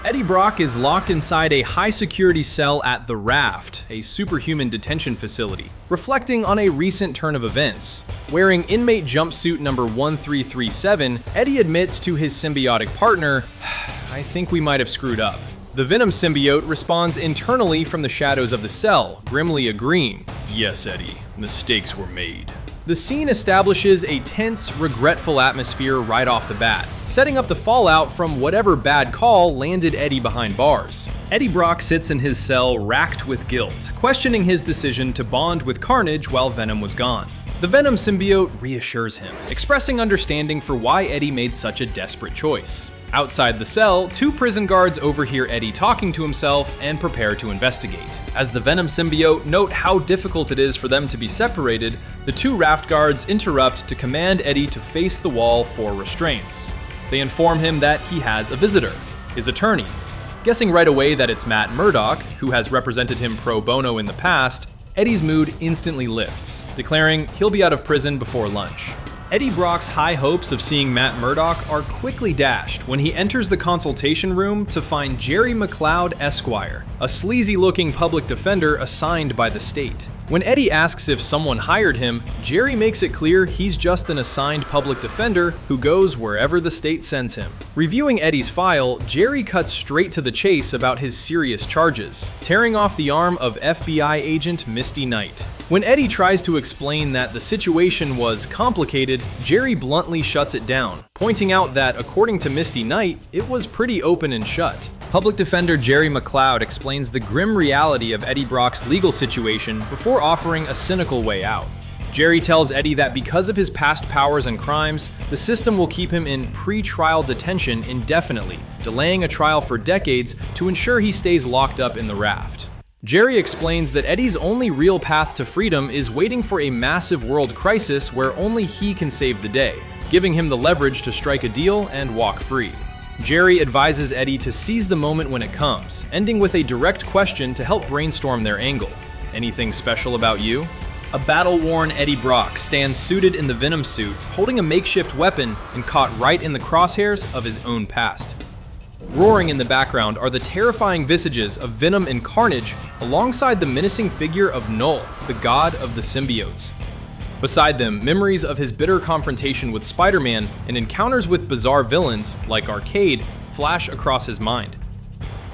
Eddie Brock is locked inside a high-security cell at the Raft, a superhuman detention facility, reflecting on a recent turn of events. Wearing inmate jumpsuit number 1337, Eddie admits to his symbiotic partner, "I think we might have screwed up." The Venom symbiote responds internally from the shadows of the cell, grimly agreeing, "Yes, Eddie, mistakes were made." The scene establishes a tense, regretful atmosphere right off the bat, setting up the fallout from whatever bad call landed Eddie behind bars. Eddie Brock sits in his cell racked with guilt, questioning his decision to bond with Carnage while Venom was gone. The Venom symbiote reassures him, expressing understanding for why Eddie made such a desperate choice. Outside the cell, two prison guards overhear Eddie talking to himself and prepare to investigate. As the Venom symbiote note how difficult it is for them to be separated, the two Raft guards interrupt to command Eddie to face the wall for restraints. They inform him that he has a visitor, his attorney. Guessing right away that it's Matt Murdock, who has represented him pro bono in the past, Eddie's mood instantly lifts, declaring he'll be out of prison before lunch. Eddie Brock's high hopes of seeing Matt Murdock are quickly dashed when he enters the consultation room to find Jerry McLeod Esquire, a sleazy-looking public defender assigned by the state. When Eddie asks if someone hired him, Jerry makes it clear he's just an assigned public defender who goes wherever the state sends him. Reviewing Eddie's file, Jerry cuts straight to the chase about his serious charges, tearing off the arm of FBI agent Misty Knight. When Eddie tries to explain that the situation was complicated, Jerry bluntly shuts it down, pointing out that according to Misty Knight, it was pretty open and shut. Public defender Jerry McLeod explains the grim reality of Eddie Brock's legal situation before offering a cynical way out. Jerry tells Eddie that because of his past powers and crimes, the system will keep him in pre-trial detention indefinitely, delaying a trial for decades to ensure he stays locked up in the Raft. Jerry explains that Eddie's only real path to freedom is waiting for a massive world crisis where only he can save the day, giving him the leverage to strike a deal and walk free. Jerry advises Eddie to seize the moment when it comes, ending with a direct question to help brainstorm their angle. "Anything special about you?" A battle-worn Eddie Brock stands suited in the Venom suit, holding a makeshift weapon and caught right in the crosshairs of his own past. Roaring in the background are the terrifying visages of Venom and Carnage alongside the menacing figure of Null, the god of the symbiotes. Beside them, memories of his bitter confrontation with Spider-Man and encounters with bizarre villains, like Arcade, flash across his mind.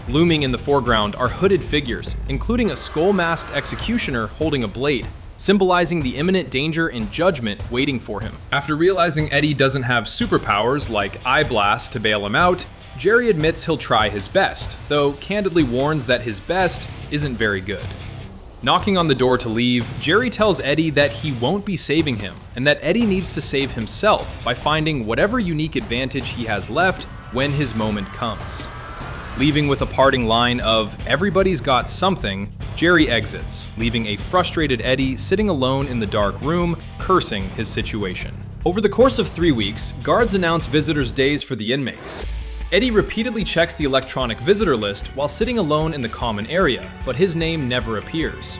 Looming in the foreground are hooded figures, including a skull-masked executioner holding a blade, symbolizing the imminent danger and judgment waiting for him. After realizing Eddie doesn't have superpowers like Eye Blast to bail him out, Jerry admits he'll try his best, though candidly warns that his best isn't very good. Knocking on the door to leave, Jerry tells Eddie that he won't be saving him, and that Eddie needs to save himself by finding whatever unique advantage he has left when his moment comes. Leaving with a parting line of, "Everybody's got something," Jerry exits, leaving a frustrated Eddie sitting alone in the dark room, cursing his situation. Over the course of 3 weeks, guards announce visitors' days for the inmates. Eddie repeatedly checks the electronic visitor list while sitting alone in the common area, but his name never appears.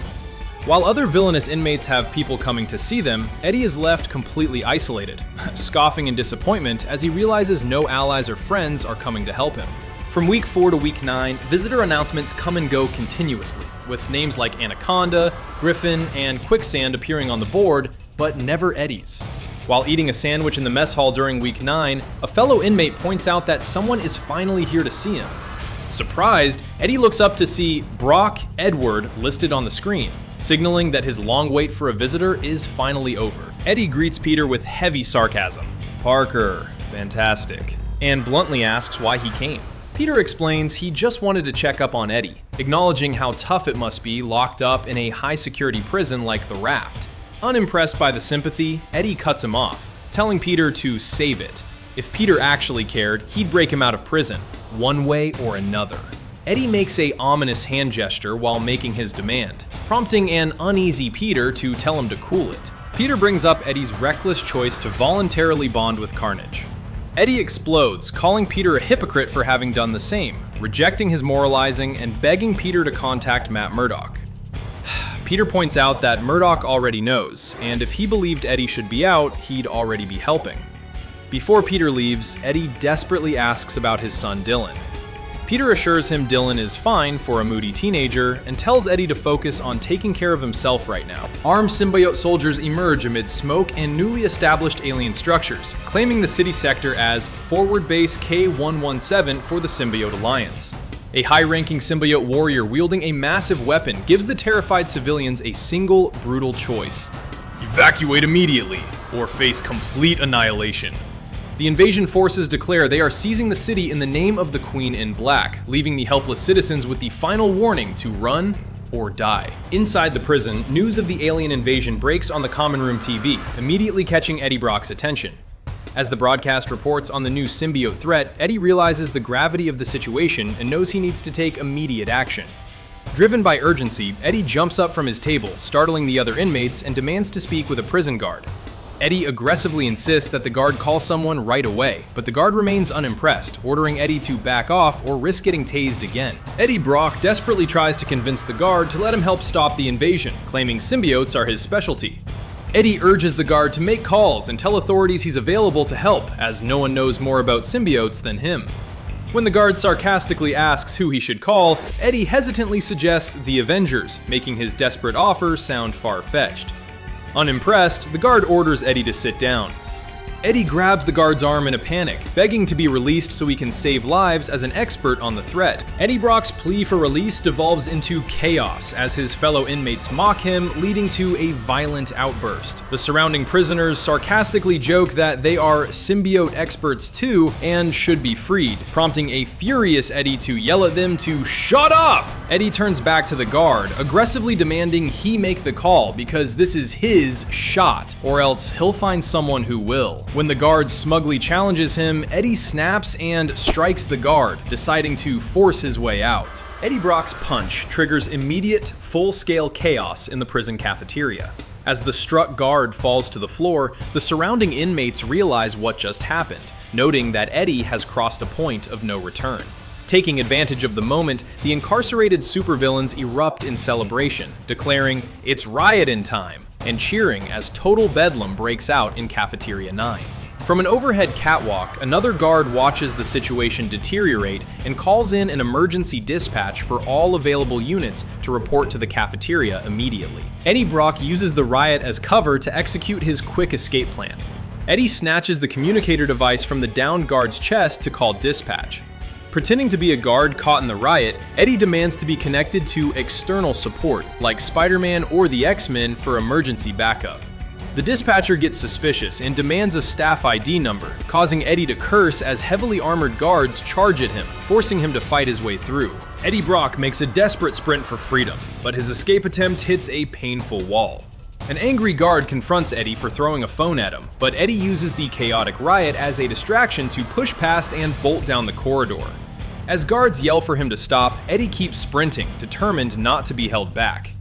While other villainous inmates have people coming to see them, Eddie is left completely isolated, scoffing in disappointment as he realizes no allies or friends are coming to help him. From week 4 to week 9, visitor announcements come and go continuously, with names like Anaconda, Griffin, and Quicksand appearing on the board, but never Eddie's. While eating a sandwich in the mess hall during week 9, a fellow inmate points out that someone is finally here to see him. Surprised, Eddie looks up to see Brock Edward listed on the screen, signaling that his long wait for a visitor is finally over. Eddie greets Peter with heavy sarcasm. "Parker, fantastic," and bluntly asks why he came. Peter explains he just wanted to check up on Eddie, acknowledging how tough it must be locked up in a high-security prison like the Raft. Unimpressed by the sympathy, Eddie cuts him off, telling Peter to save it. If Peter actually cared, he'd break him out of prison, one way or another. Eddie makes a ominous hand gesture while making his demand, prompting an uneasy Peter to tell him to cool it. Peter brings up Eddie's reckless choice to voluntarily bond with Carnage. Eddie explodes, calling Peter a hypocrite for having done the same, rejecting his moralizing and begging Peter to contact Matt Murdock. Peter points out that Murdock already knows, and if he believed Eddie should be out, he'd already be helping. Before Peter leaves, Eddie desperately asks about his son Dylan. Peter assures him Dylan is fine for a moody teenager and tells Eddie to focus on taking care of himself right now. Armed symbiote soldiers emerge amid smoke and newly established alien structures, claiming the city sector as Forward Base K-117 for the Symbiote Alliance. A high-ranking symbiote warrior wielding a massive weapon gives the terrified civilians a single, brutal choice. Evacuate immediately, or face complete annihilation. The invasion forces declare they are seizing the city in the name of the Queen in Black, leaving the helpless citizens with the final warning to run or die. Inside the prison, news of the alien invasion breaks on the common room TV, immediately catching Eddie Brock's attention. As the broadcast reports on the new symbiote threat, Eddie realizes the gravity of the situation and knows he needs to take immediate action. Driven by urgency, Eddie jumps up from his table, startling the other inmates, and demands to speak with a prison guard. Eddie aggressively insists that the guard call someone right away, but the guard remains unimpressed, ordering Eddie to back off or risk getting tased again. Eddie Brock desperately tries to convince the guard to let him help stop the invasion, claiming symbiotes are his specialty. Eddie urges the guard to make calls and tell authorities he's available to help, as no one knows more about symbiotes than him. When the guard sarcastically asks who he should call, Eddie hesitantly suggests the Avengers, making his desperate offer sound far-fetched. Unimpressed, the guard orders Eddie to sit down. Eddie grabs the guard's arm in a panic, begging to be released so he can save lives as an expert on the threat. Eddie Brock's plea for release devolves into chaos as his fellow inmates mock him, leading to a violent outburst. The surrounding prisoners sarcastically joke that they are symbiote experts too and should be freed, prompting a furious Eddie to yell at them to shut up! Eddie turns back to the guard, aggressively demanding he make the call because this is his shot, or else he'll find someone who will. When the guard smugly challenges him, Eddie snaps and strikes the guard, deciding to force his way out. Eddie Brock's punch triggers immediate, full-scale chaos in the prison cafeteria. As the struck guard falls to the floor, the surrounding inmates realize what just happened, noting that Eddie has crossed a point of no return. Taking advantage of the moment, the incarcerated supervillains erupt in celebration, declaring, "It's riot-in time," and cheering as total bedlam breaks out in Cafeteria 9. From an overhead catwalk, another guard watches the situation deteriorate and calls in an emergency dispatch for all available units to report to the cafeteria immediately. Eddie Brock uses the riot as cover to execute his quick escape plan. Eddie snatches the communicator device from the downed guard's chest to call dispatch. Pretending to be a guard caught in the riot, Eddie demands to be connected to external support, like Spider-Man or the X-Men, for emergency backup. The dispatcher gets suspicious and demands a staff ID number, causing Eddie to curse as heavily armored guards charge at him, forcing him to fight his way through. Eddie Brock makes a desperate sprint for freedom, but his escape attempt hits a painful wall. An angry guard confronts Eddie for throwing a phone at him, but Eddie uses the chaotic riot as a distraction to push past and bolt down the corridor. As guards yell for him to stop, Eddie keeps sprinting, determined not to be held back.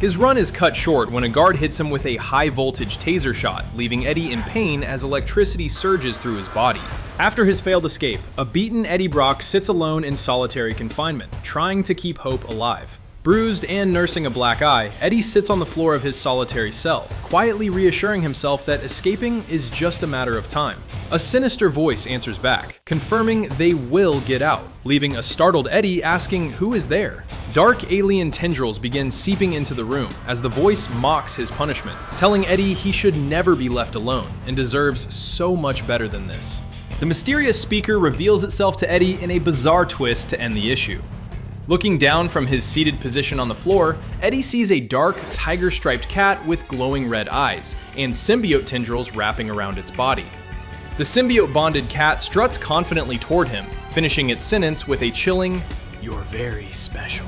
His run is cut short when a guard hits him with a high-voltage taser shot, leaving Eddie in pain as electricity surges through his body. After his failed escape, a beaten Eddie Brock sits alone in solitary confinement, trying to keep hope alive. Bruised and nursing a black eye, Eddie sits on the floor of his solitary cell, quietly reassuring himself that escaping is just a matter of time. A sinister voice answers back, confirming they will get out, leaving a startled Eddie asking who is there. Dark alien tendrils begin seeping into the room as the voice mocks his punishment, telling Eddie he should never be left alone and deserves so much better than this. The mysterious speaker reveals itself to Eddie in a bizarre twist to end the issue. Looking down from his seated position on the floor, Eddie sees a dark, tiger-striped cat with glowing red eyes, and symbiote tendrils wrapping around its body. The symbiote-bonded cat struts confidently toward him, finishing its sentence with a chilling, "You're very special."